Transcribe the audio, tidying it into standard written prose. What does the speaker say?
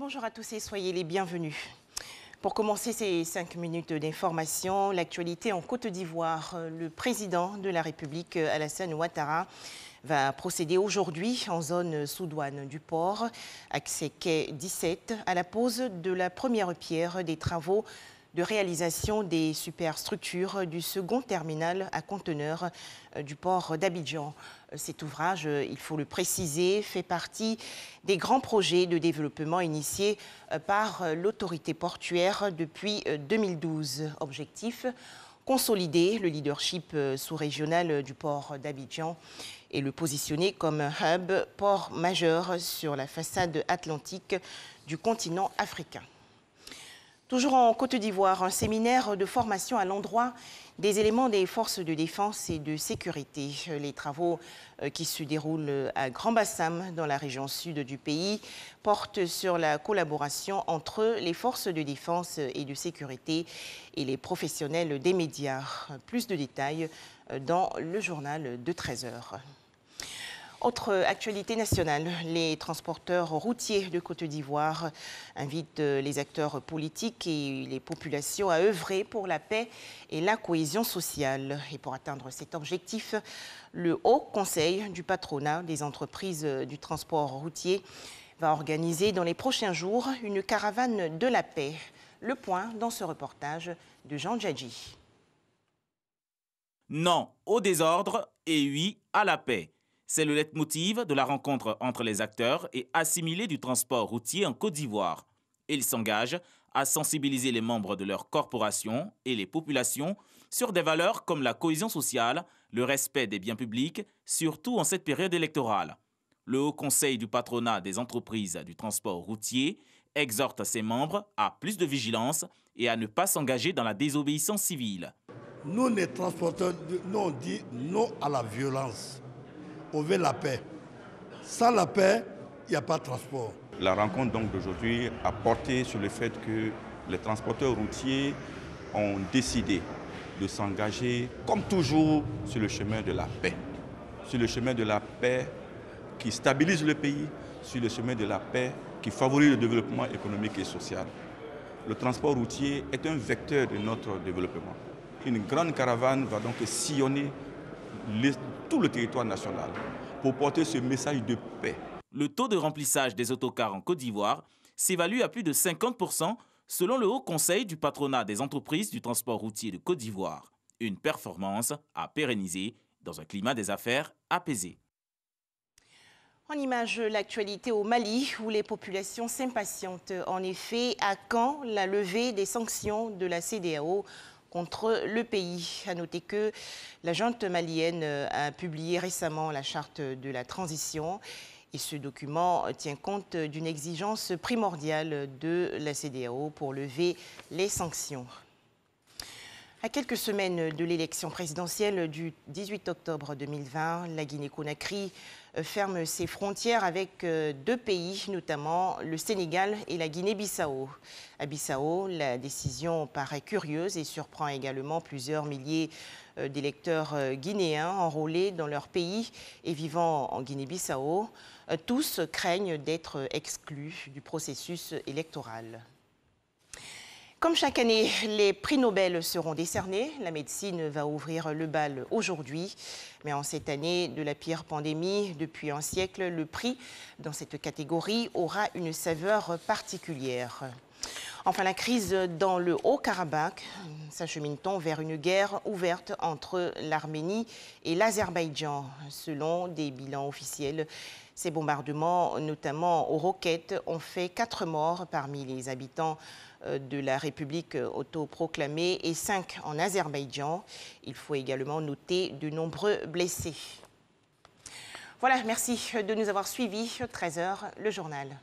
Bonjour à tous et soyez les bienvenus. Pour commencer ces 5 minutes d'information, l'actualité en Côte d'Ivoire. Le président de la République, Alassane Ouattara, va procéder aujourd'hui en zone sous-douane du port, accès quai 17, à la pose de la première pierre des travaux de réalisation des superstructures du second terminal à conteneurs du port d'Abidjan. Cet ouvrage, il faut le préciser, fait partie des grands projets de développement initiés par l'autorité portuaire depuis 2012. Objectif, consolider le leadership sous-régional du port d'Abidjan et le positionner comme un hub port majeur sur la façade atlantique du continent africain. Toujours en Côte d'Ivoire, un séminaire de formation à l'endroit des éléments des forces de défense et de sécurité. Les travaux qui se déroulent à Grand Bassam, dans la région sud du pays, portent sur la collaboration entre les forces de défense et de sécurité et les professionnels des médias. Plus de détails dans le journal de 13 h. Autre actualité nationale, les transporteurs routiers de Côte d'Ivoire invitent les acteurs politiques et les populations à œuvrer pour la paix et la cohésion sociale. Et pour atteindre cet objectif, le Haut Conseil du patronat des entreprises du transport routier va organiser dans les prochains jours une caravane de la paix. Le point dans ce reportage de Jean Djadji. Non au désordre et oui à la paix. C'est le leitmotiv de la rencontre entre les acteurs et assimilés du transport routier en Côte d'Ivoire. Ils s'engagent à sensibiliser les membres de leur corporation et les populations sur des valeurs comme la cohésion sociale, le respect des biens publics, surtout en cette période électorale. Le Haut Conseil du patronat des entreprises du transport routier exhorte ses membres à plus de vigilance et à ne pas s'engager dans la désobéissance civile. Nous, les transporteurs, nous on dit non à la violence. On veut la paix. Sans la paix, il n'y a pas de transport. La rencontre donc d'aujourd'hui a porté sur le fait que les transporteurs routiers ont décidé de s'engager, comme toujours, sur le chemin de la paix. Sur le chemin de la paix qui stabilise le pays, sur le chemin de la paix qui favorise le développement économique et social. Le transport routier est un vecteur de notre développement. Une grande caravane va donc sillonner tout le territoire national pour porter ce message de paix. Le taux de remplissage des autocars en Côte d'Ivoire s'évalue à plus de 50% selon le Haut Conseil du patronat des entreprises du transport routier de Côte d'Ivoire. Une performance à pérenniser dans un climat des affaires apaisé. En image, l'actualité au Mali, où les populations s'impatientent. En effet, à quand la levée des sanctions de la CEDEAO contre le pays? À noter que la junte malienne a publié récemment la charte de la transition et ce document tient compte d'une exigence primordiale de la CEDEAO pour lever les sanctions. À quelques semaines de l'élection présidentielle du 18 octobre 2020, la Guinée-Conakry ferme ses frontières avec 2 pays, notamment le Sénégal et la Guinée-Bissau. À Bissau, la décision paraît curieuse et surprend également plusieurs milliers d'électeurs guinéens enrôlés dans leur pays et vivant en Guinée-Bissau. Tous craignent d'être exclus du processus électoral. Comme chaque année, les prix Nobel seront décernés. La médecine va ouvrir le bal aujourd'hui. Mais en cette année de la pire pandémie depuis un siècle, le prix dans cette catégorie aura une saveur particulière. Enfin, la crise dans le Haut-Karabakh, s'achemine-t-on vers une guerre ouverte entre l'Arménie et l'Azerbaïdjan. Selon des bilans officiels, ces bombardements, notamment aux roquettes, ont fait 4 morts parmi les habitants de la République autoproclamée et 5 en Azerbaïdjan. Il faut également noter de nombreux blessés. Voilà, merci de nous avoir suivis. 13 h, le journal.